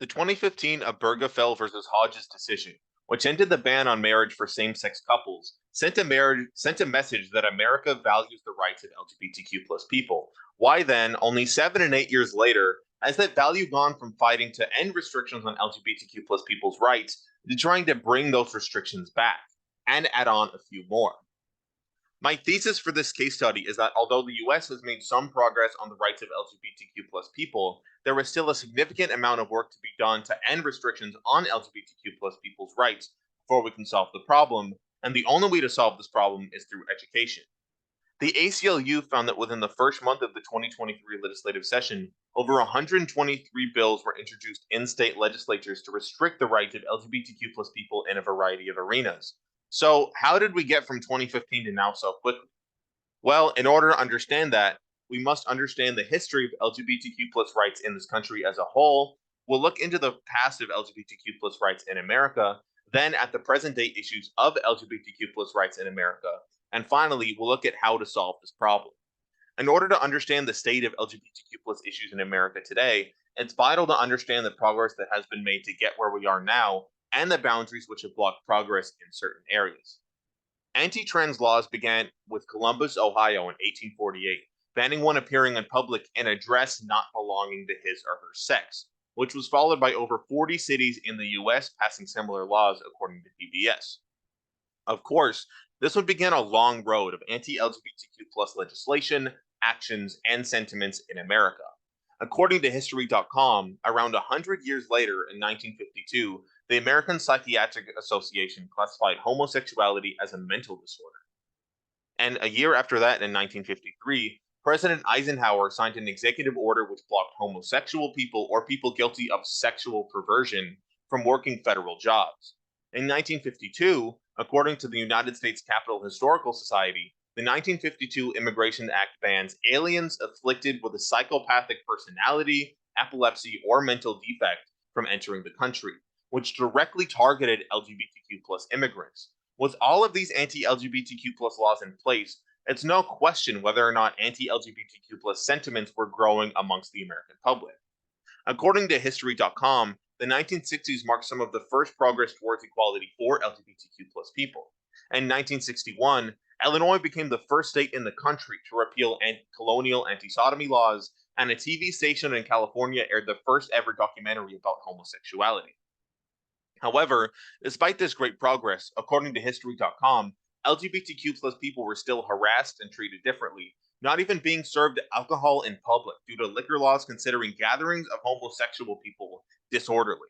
The 2015 Obergefell versus Hodges decision, which ended the ban on marriage for same-sex couples, sent a message that America values the rights of LGBTQ plus people. Why then, only 7 and 8 years later, has that value gone from fighting to end restrictions on LGBTQ plus people's rights to trying to bring those restrictions back and add on a few more? My thesis for this case study is that although the US has made some progress on the rights of LGBTQ plus people, there is still a significant amount of work to be done to end restrictions on LGBTQ plus people's rights before we can solve the problem, and the only way to solve this problem is through education. The ACLU found that within the first month of the 2023 legislative session, over 123 bills were introduced in state legislatures to restrict the rights of LGBTQ plus people in a variety of arenas. So, how did we get from 2015 to now so quickly? Well, in order to understand that, we must understand the history of LGBTQ plus rights in this country as a whole. We'll look into the past of LGBTQ plus rights in America, then at the present day issues of LGBTQ plus rights in America, and finally, we'll look at how to solve this problem. In order to understand the state of LGBTQ plus issues in America today, it's vital to understand the progress that has been made to get where we are now and the boundaries which have blocked progress in certain areas. Anti trans laws began with Columbus, Ohio in 1848, banning one appearing in public in a dress not belonging to his or her sex, which was followed by over 40 cities in the US passing similar laws, according to PBS. Of course, this would begin a long road of anti LGBTQ plus legislation, actions, and sentiments in America. According to History.com, around 100 years later in 1952, the American Psychiatric Association classified homosexuality as a mental disorder. And a year after that, in 1953, President Eisenhower signed an executive order which blocked homosexual people or people guilty of sexual perversion from working federal jobs. In 1952, according to the United States Capitol Historical Society, the 1952 Immigration Act bans aliens afflicted with a psychopathic personality, epilepsy, or mental defect from entering the country, which directly targeted LGBTQ plus immigrants. With all of these anti-LGBTQ plus laws in place, it's no question whether or not anti-LGBTQ plus sentiments were growing amongst the American public. According to History.com, the 1960s marked some of the first progress towards equality for LGBTQ plus people. In 1961, Illinois became the first state in the country to repeal colonial anti-sodomy laws, and a TV station in California aired the first ever documentary about homosexuality. However, despite this great progress, according to History.com, LGBTQ plus people were still harassed and treated differently, not even being served alcohol in public due to liquor laws considering gatherings of homosexual people disorderly.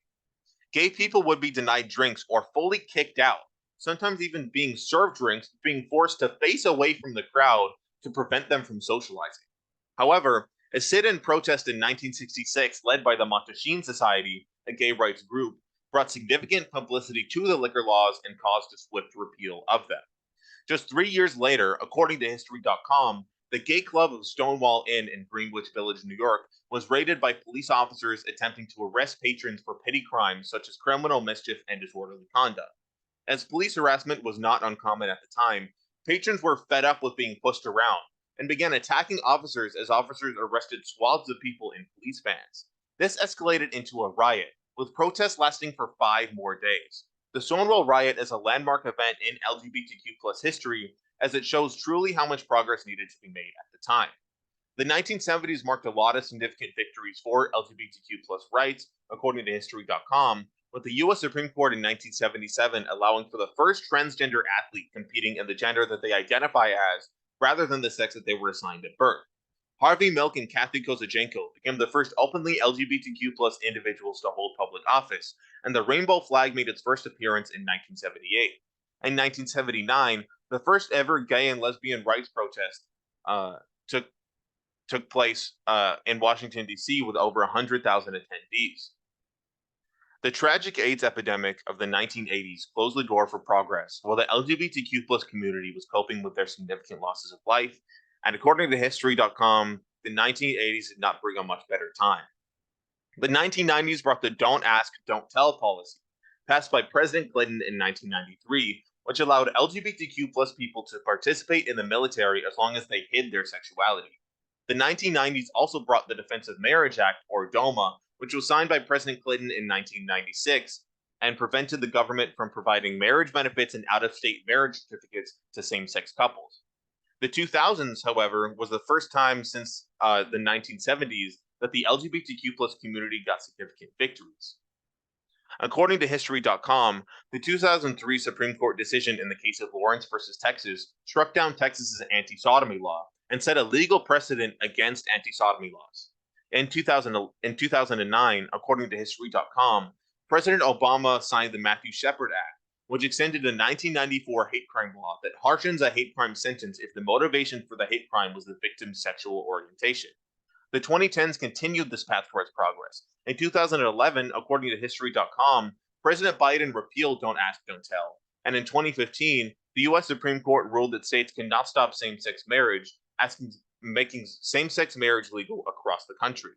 Gay people would be denied drinks or fully kicked out, sometimes even being served drinks, being forced to face away from the crowd to prevent them from socializing. However, a sit-in protest in 1966 led by the Mattachine Society, a gay rights group, brought significant publicity to the liquor laws and caused a swift repeal of them. Just 3 years later, according to History.com, the gay club of Stonewall Inn in Greenwich Village, New York, was raided by police officers attempting to arrest patrons for petty crimes such as criminal mischief and disorderly conduct. As police harassment was not uncommon at the time, patrons were fed up with being pushed around and began attacking officers as officers arrested swaths of people in police vans. This escalated into a riot, with protests lasting for 5 more days. The Stonewall Riot is a landmark event in LGBTQ plus history as it shows truly how much progress needed to be made at the time. The 1970s marked a lot of significant victories for LGBTQ plus rights, according to History.com, with the US Supreme Court in 1977 allowing for the first transgender athlete competing in the gender that they identify as, rather than the sex that they were assigned at birth. Harvey Milk and Kathy Kozajenko became the first openly LGBTQ plus individuals to hold public office, and the rainbow flag made its first appearance in 1978. In 1979, the first ever gay and lesbian rights protest uh, took took place in Washington D.C. with over 100,000 attendees. The tragic AIDS epidemic of the 1980s closed the door for progress, while the LGBTQ plus community was coping with their significant losses of life. And according to History.com, the 1980s did not bring a much better time. The 1990s brought the Don't Ask, Don't Tell policy, passed by President Clinton in 1993, which allowed LGBTQ plus people to participate in the military as long as they hid their sexuality. The 1990s also brought the Defense of Marriage Act, or DOMA, which was signed by President Clinton in 1996 and prevented the government from providing marriage benefits and out-of-state marriage certificates to same-sex couples. The 2000s, however, was the first time since the 1970s that the LGBTQ plus community got significant victories. According to History.com, the 2003 Supreme Court decision in the case of Lawrence versus Texas struck down Texas's anti-sodomy law and set a legal precedent against anti-sodomy laws. In 2009, according to History.com, President Obama signed the Matthew Shepard Act, which extended a 1994 hate crime law that harshens a hate crime sentence if the motivation for the hate crime was the victim's sexual orientation. The 2010s continued this path towards progress. In 2011, according to History.com, President Biden repealed Don't Ask, Don't Tell. And in 2015, the U.S. Supreme Court ruled that states cannot stop same-sex marriage, making same-sex marriage legal across the country.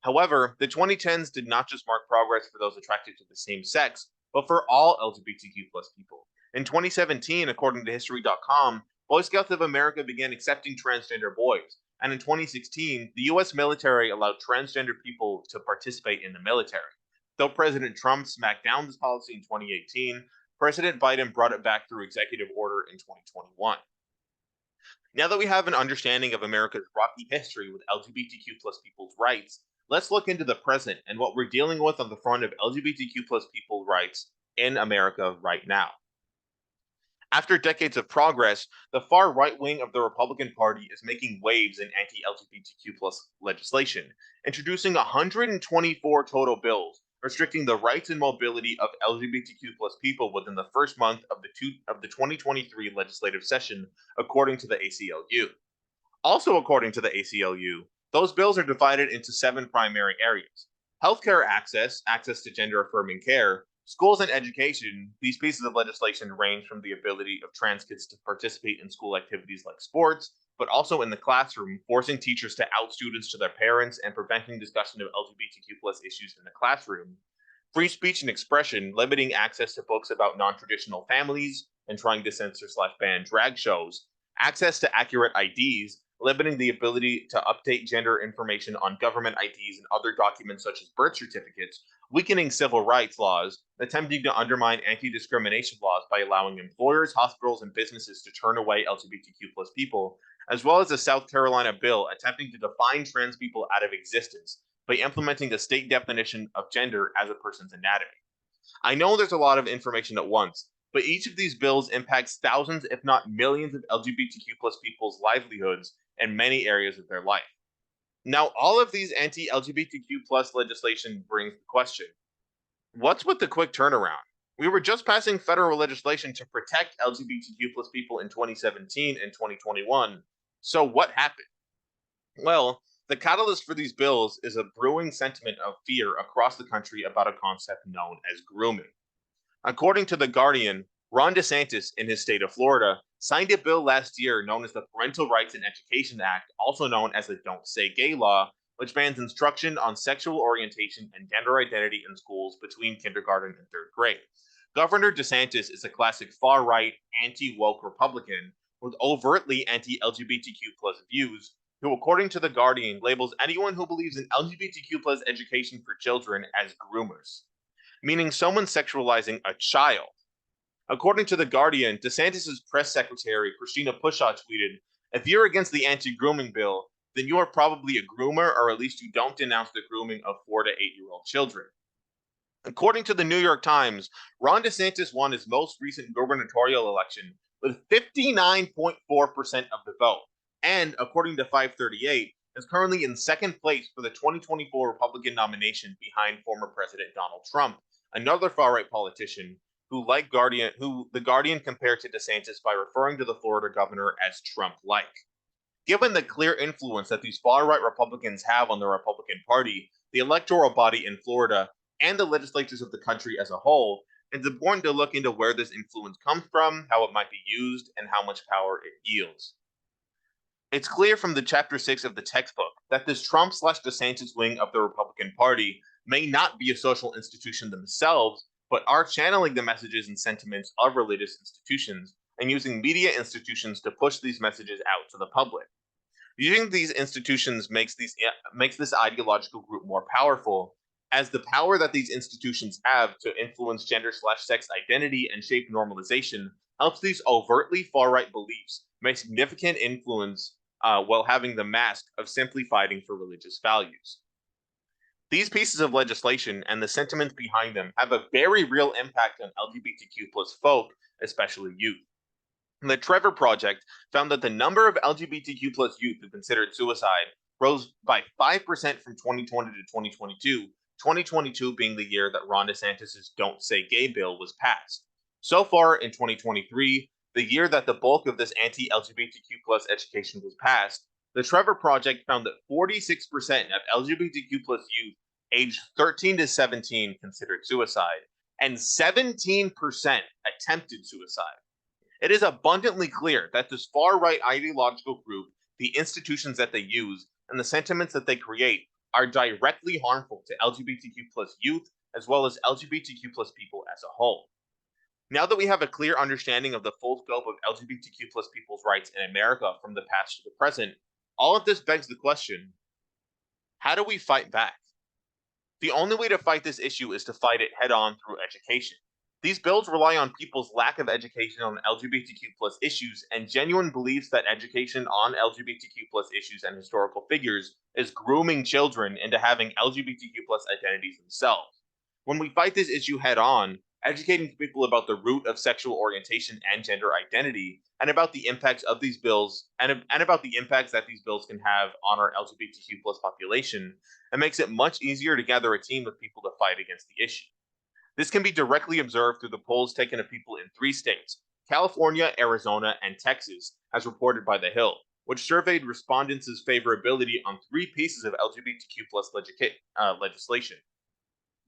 However, the 2010s did not just mark progress for those attracted to the same sex, but for all LGBTQ plus people. In 2017, according to History.com, Boy Scouts of America began accepting transgender boys. And in 2016, the U.S. military allowed transgender people to participate in the military. Though President Trump smacked down this policy in 2018, President Biden brought it back through executive order in 2021. Now that we have an understanding of America's rocky history with LGBTQ plus people's rights, let's look into the present and what we're dealing with on the front of LGBTQ plus people's rights in America right now. After decades of progress, the far right wing of the Republican Party is making waves in anti-LGBTQ plus legislation, introducing 124 total bills restricting the rights and mobility of LGBTQ plus people within the first month of the 2023 legislative session, according to the ACLU. Also, according to the ACLU, those bills are divided into 7 primary areas: healthcare access, access to gender-affirming care, schools and education. These pieces of legislation range from the ability of trans kids to participate in school activities like sports, but also in the classroom, forcing teachers to out students to their parents and preventing discussion of LGBTQ plus issues in the classroom. Free speech and expression, limiting access to books about non-traditional families and trying to censor/ban drag shows. Access to accurate IDs, limiting the ability to update gender information on government IDs and other documents such as birth certificates, weakening civil rights laws, attempting to undermine anti-discrimination laws by allowing employers, hospitals, and businesses to turn away LGBTQ plus people, as well as a South Carolina bill attempting to define trans people out of existence by implementing the state definition of gender as a person's anatomy. I know there's a lot of information at once, but each of these bills impacts thousands, if not millions, of LGBTQ plus people's livelihoods in many areas of their life. Now, all of these anti-LGBTQ plus legislation brings the question, what's with the quick turnaround? We were just passing federal legislation to protect LGBTQ plus people in 2017 and 2021. So what happened? Well, the catalyst for these bills is a brewing sentiment of fear across the country about a concept known as grooming. According to The Guardian, Ron DeSantis in his state of Florida signed a bill last year known as the Parental Rights and Education Act, also known as the Don't Say Gay Law, which bans instruction on sexual orientation and gender identity in schools between kindergarten and 3rd grade. Governor DeSantis is a classic far-right, anti-woke Republican with overtly anti-LGBTQ plus views, who, according to The Guardian, labels anyone who believes in LGBTQ plus education for children as groomers, meaning someone sexualizing a child. According to The Guardian, DeSantis' press secretary, Christina Pushaw, tweeted, "If you're against the anti-grooming bill, then you are probably a groomer, or at least you don't denounce the grooming of 4 to 8-year-old children." According to the New York Times, Ron DeSantis won his most recent gubernatorial election with 59.4% of the vote, and according to FiveThirtyEight, is currently in 2nd place for the 2024 Republican nomination behind former President Donald Trump, another far-right politician who the Guardian compared to DeSantis by referring to the Florida governor as Trump-like. Given the clear influence that these far-right Republicans have on the Republican Party, the electoral body in Florida, and the legislatures of the country as a whole, it's important to look into where this influence comes from, how it might be used, and how much power it yields. It's clear from the Chapter 6 of the textbook that this Trump/DeSantis wing of the Republican Party may not be a social institution themselves, but are channeling the messages and sentiments of religious institutions and using media institutions to push these messages out to the public. Using these institutions makes this ideological group more powerful, as the power that these institutions have to influence gender/sex identity and shape normalization helps these overtly far-right beliefs make significant influence while having the mask of simply fighting for religious values. These pieces of legislation and the sentiments behind them have a very real impact on LGBTQ plus folk, especially youth. The Trevor Project found that the number of LGBTQ plus youth who considered suicide rose by 5% from 2020 to 2022, 2022 being the year that Ron DeSantis' Don't Say Gay bill was passed. So far in 2023, the year that the bulk of this anti-LGBTQ plus education was passed, the Trevor Project found that 46% of LGBTQ plus youth aged 13 to 17 considered suicide, and 17% attempted suicide. It is abundantly clear that this far-right ideological group, the institutions that they use, and the sentiments that they create are directly harmful to LGBTQ plus youth, as well as LGBTQ plus people as a whole. Now that we have a clear understanding of the full scope of LGBTQ plus people's rights in America from the past to the present, all of this begs the question, how do we fight back? The only way to fight this issue is to fight it head-on through education. These bills rely on people's lack of education on LGBTQ plus issues and genuine beliefs that education on LGBTQ plus issues and historical figures is grooming children into having LGBTQ plus identities themselves. When we fight this issue head on, educating people about the root of sexual orientation and gender identity, and about the impacts of these bills, and about the impacts that these bills can have on our LGBTQ plus population, it makes it much easier to gather a team of people to fight against the issue. This can be directly observed through the polls taken of people in 3 states, California, Arizona, and Texas, as reported by The Hill, which surveyed respondents' favorability on 3 pieces of LGBTQ plus legislation.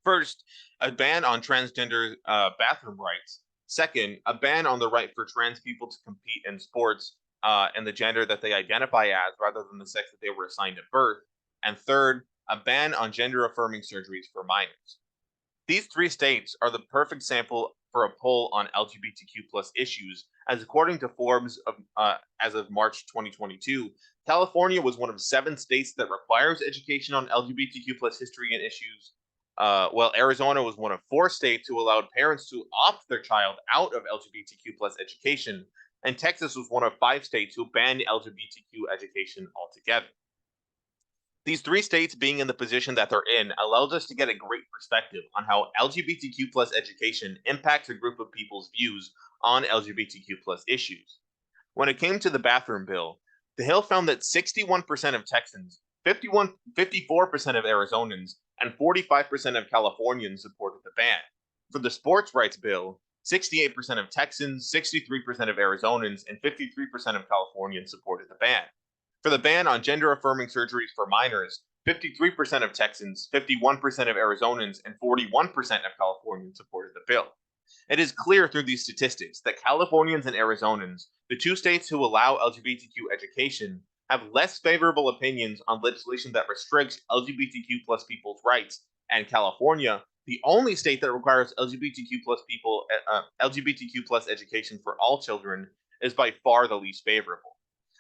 First, a ban on transgender bathroom rights. Second, a ban on the right for trans people to compete in sports and the gender that they identify as rather than the sex that they were assigned at birth. And third, a ban on gender-affirming surgeries for minors. These 3 states are the perfect sample for a poll on LGBTQ plus issues, as according to Forbes, as of March 2022, California was one of 7 states that requires education on LGBTQ plus history and issues, while Arizona was one of 4 states who allowed parents to opt their child out of LGBTQ plus education, and Texas was one of 5 states who banned LGBTQ education altogether. These 3 states being in the position that they're in allows us to get a great perspective on how LGBTQ plus education impacts a group of people's views on LGBTQ plus issues. When it came to the bathroom bill, The Hill found that 61% of Texans, 54% of Arizonans, and 45% of Californians supported the ban. For the sports rights bill, 68% of Texans, 63% of Arizonans, and 53% of Californians supported the ban. For the ban on gender-affirming surgeries for minors, 53% of Texans, 51% of Arizonans, and 41% of Californians supported the bill. It is clear through these statistics that Californians and Arizonans, the 2 states who allow LGBTQ education, have less favorable opinions on legislation that restricts LGBTQ plus people's rights, and California, the only state that requires LGBTQ plus education for all children, is by far the least favorable.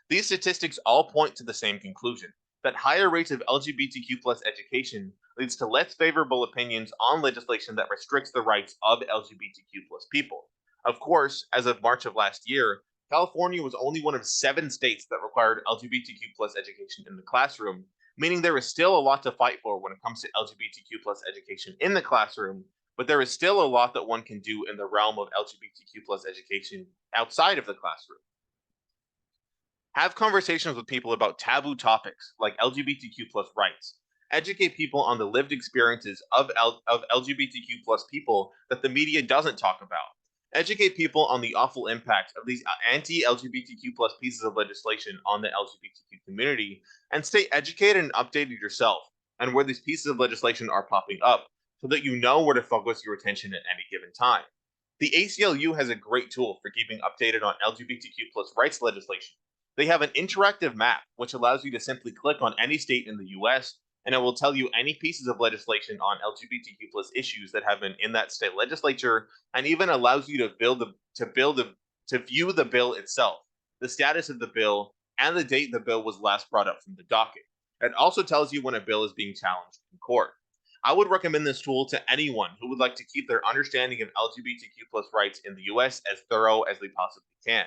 These statistics all point to the same conclusion, that higher rates of LGBTQ plus education leads to less favorable opinions on legislation that restricts the rights of LGBTQ plus people. Of course, as of March of last year, California was only one of 7 states that required LGBTQ plus education in the classroom, meaning there is still a lot to fight for when it comes to LGBTQ plus education in the classroom, but there is still a lot that one can do in the realm of LGBTQ plus education outside of the classroom. Have conversations with people about taboo topics like LGBTQ plus rights. Educate people on the lived experiences of LGBTQ plus people that the media doesn't talk about. Educate people on the awful impact of these anti-LGBTQ plus pieces of legislation on the LGBTQ community, and stay educated and updated yourself on where these pieces of legislation are popping up so that you know where to focus your attention at any given time. The ACLU has a great tool for keeping updated on LGBTQ plus rights legislation. They have an interactive map which allows you to simply click on any state in the US, and it will tell you any pieces of legislation on LGBTQ plus issues that have been in that state legislature, and even allows you to view the bill itself, the status of the bill, and the date the bill was last brought up from the docket. It also tells you when a bill is being challenged in court. I would recommend this tool to anyone who would like to keep their understanding of LGBTQ plus rights in the US as thorough as they possibly can.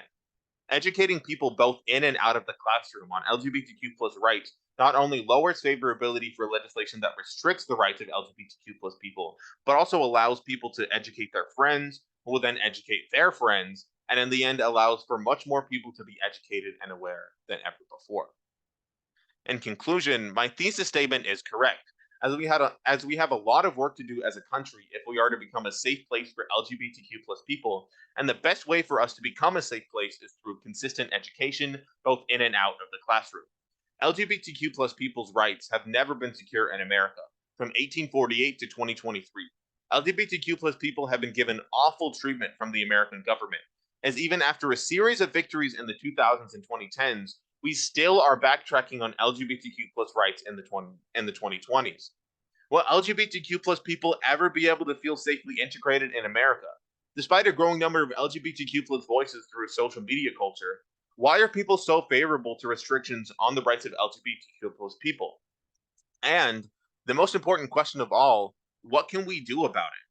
Educating people both in and out of the classroom on LGBTQ plus rights not only lowers favorability for legislation that restricts the rights of LGBTQ plus people, but also allows people to educate their friends, who will then educate their friends, and in the end allows for much more people to be educated and aware than ever before. In conclusion, my thesis statement is correct, as we have a lot of work to do as a country if we are to become a safe place for LGBTQ plus people, and the best way for us to become a safe place is through consistent education, both in and out of the classroom. LGBTQ plus people's rights have never been secure in America, from 1848 to 2023. LGBTQ plus people have been given awful treatment from the American government, as even after a series of victories in the 2000s and 2010s, we still are backtracking on LGBTQ plus rights in the 2020s. Will LGBTQ plus people ever be able to feel safely integrated in America? Despite a growing number of LGBTQ plus voices through social media culture, why are people so favorable to restrictions on the rights of LGBTQ plus people? And the most important question of all, what can we do about it?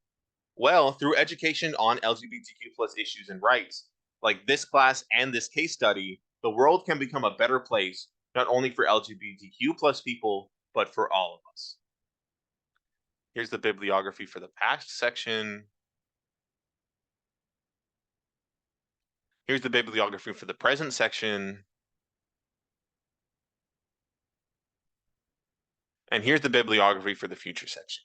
Well, through education on LGBTQ plus issues and rights, like this class and this case study, the world can become a better place, not only for LGBTQ plus people, but for all of us. Here's the bibliography for the past section. Here's the bibliography for the present section. And here's the bibliography for the future section.